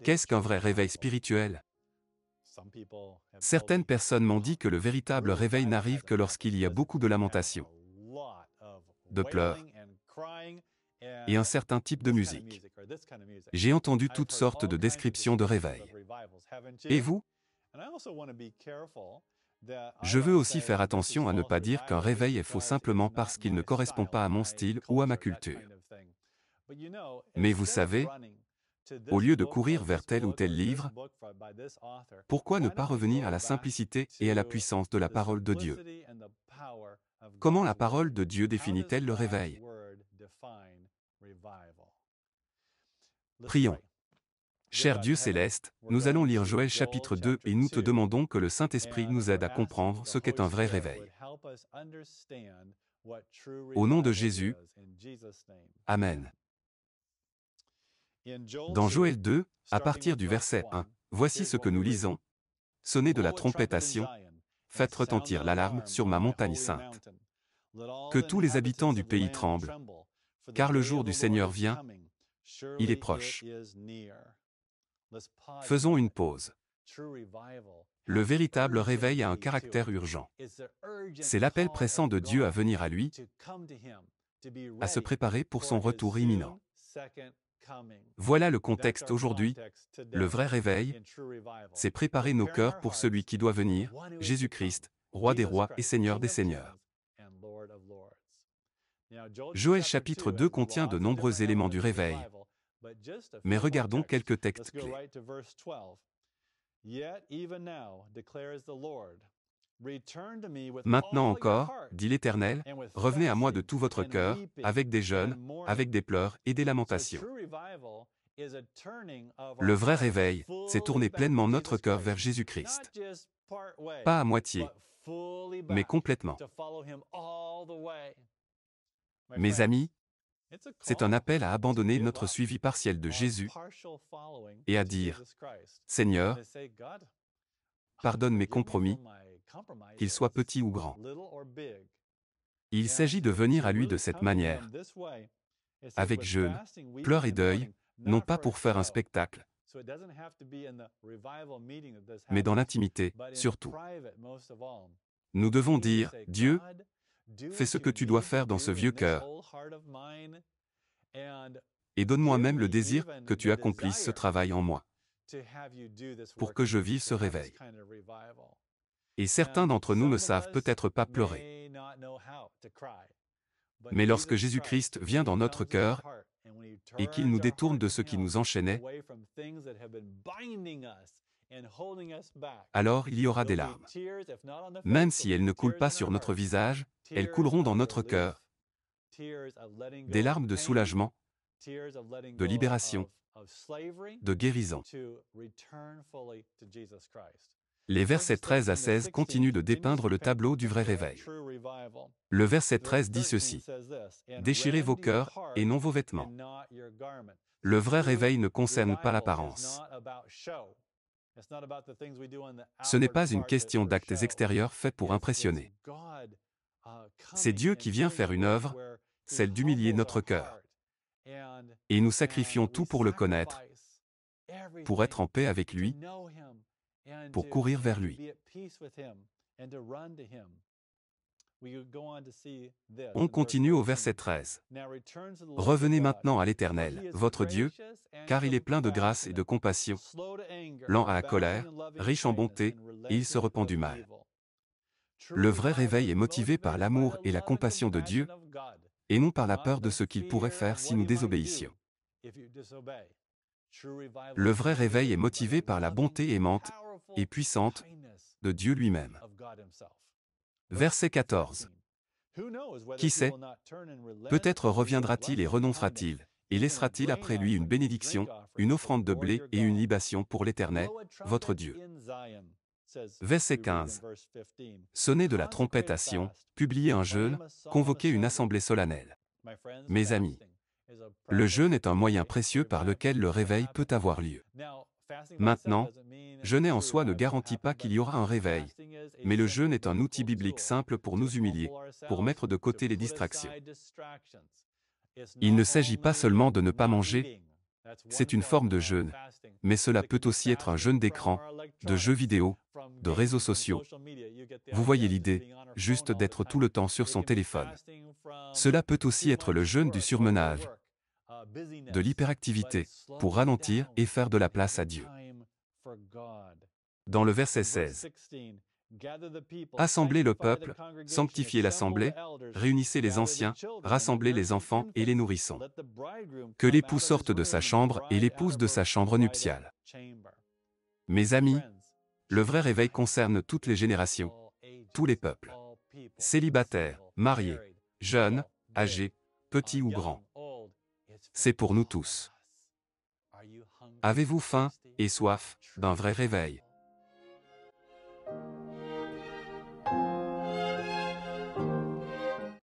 Qu'est-ce qu'un vrai réveil spirituel? Certaines personnes m'ont dit que le véritable réveil n'arrive que lorsqu'il y a beaucoup de lamentations, de pleurs et un certain type de musique. J'ai entendu toutes sortes de descriptions de réveil. Et vous? Je veux aussi faire attention à ne pas dire qu'un réveil est faux simplement parce qu'il ne correspond pas à mon style ou à ma culture. Mais vous savez, au lieu de courir vers tel ou tel livre, pourquoi ne pas revenir à la simplicité et à la puissance de la parole de Dieu? Comment la parole de Dieu définit-elle le réveil? Prions. Cher Dieu céleste, nous allons lire Joël chapitre 2 et nous te demandons que le Saint-Esprit nous aide à comprendre ce qu'est un vrai réveil. Au nom de Jésus, Amen. Dans Joël 2, à partir du verset 1, voici ce que nous lisons. Sonnez de la trompette à Sion, faites retentir l'alarme sur ma montagne sainte. Que tous les habitants du pays tremblent, car le jour du Seigneur vient, il est proche. Faisons une pause. Le véritable réveil a un caractère urgent. C'est l'appel pressant de Dieu à venir à lui, à se préparer pour son retour imminent. Voilà le contexte aujourd'hui. Le vrai réveil, c'est préparer nos cœurs pour celui qui doit venir, Jésus-Christ, Roi des rois et Seigneur des seigneurs. Joël chapitre 2 contient de nombreux éléments du réveil, mais regardons quelques textes clés. Maintenant encore, dit l'Éternel, revenez à moi de tout votre cœur, avec des jeûnes, avec des pleurs et des lamentations. Le vrai réveil, c'est tourner pleinement notre cœur vers Jésus-Christ. Pas à moitié, mais complètement. Mes amis, c'est un appel à abandonner notre suivi partiel de Jésus et à dire, Seigneur, pardonne mes compromis, qu'ils soient petits ou grands. Il s'agit de venir à lui de cette manière, avec jeûne, pleurs et deuil, non pas pour faire un spectacle, mais dans l'intimité, surtout. Nous devons dire, Dieu, fais ce que tu dois faire dans ce vieux cœur, et donne-moi même le désir que tu accomplisses ce travail en moi, pour que je vive ce réveil. Et certains d'entre nous ne savent peut-être pas pleurer. Mais lorsque Jésus-Christ vient dans notre cœur et qu'il nous détourne de ce qui nous enchaînait, alors il y aura des larmes. Même si elles ne coulent pas sur notre visage, elles couleront dans notre cœur. Des larmes de soulagement, de libération, de guérison. Les versets 13 à 16 continuent de dépeindre le tableau du vrai réveil. Le verset 13 dit ceci. Déchirez vos cœurs et non vos vêtements. Le vrai réveil ne concerne pas l'apparence. Ce n'est pas une question d'actes extérieurs faits pour impressionner. C'est Dieu qui vient faire une œuvre, celle d'humilier notre cœur. Et nous sacrifions tout pour le connaître, pour être en paix avec lui, pour courir vers lui. On continue au verset 13. Revenez maintenant à l'Éternel, votre Dieu, car il est plein de grâce et de compassion, lent à la colère, riche en bonté, et il se repent du mal. Le vrai réveil est motivé par l'amour et la compassion de Dieu, et non par la peur de ce qu'il pourrait faire si nous désobéissions. Le vrai réveil est motivé par la bonté aimante et puissante de Dieu lui-même. Verset 14. Qui sait? Peut-être reviendra-t-il et renoncera-t-il, et laissera-t-il après lui une bénédiction, une offrande de blé et une libation pour l'Éternel, votre Dieu. Verset 15. Sonnez de la trompette à Sion, publiez un jeûne, convoquez une assemblée solennelle. Mes amis, le jeûne est un moyen précieux par lequel le réveil peut avoir lieu. Maintenant, jeûner en soi ne garantit pas qu'il y aura un réveil, mais le jeûne est un outil biblique simple pour nous humilier, pour mettre de côté les distractions. Il ne s'agit pas seulement de ne pas manger, c'est une forme de jeûne, mais cela peut aussi être un jeûne d'écran, de jeux vidéo, de réseaux sociaux. Vous voyez l'idée, juste d'être tout le temps sur son téléphone. Cela peut aussi être le jeûne du surmenage, de l'hyperactivité, pour ralentir et faire de la place à Dieu. Dans le verset 16, assemblez le peuple, sanctifiez l'assemblée, réunissez les anciens, rassemblez les enfants et les nourrissons. Que l'époux sorte de sa chambre et l'épouse de sa chambre nuptiale. Mes amis, le vrai réveil concerne toutes les générations, tous les peuples. Célibataires, mariés, jeunes, âgés, petits ou grands. C'est pour nous tous. Avez-vous faim et soif d'un vrai réveil?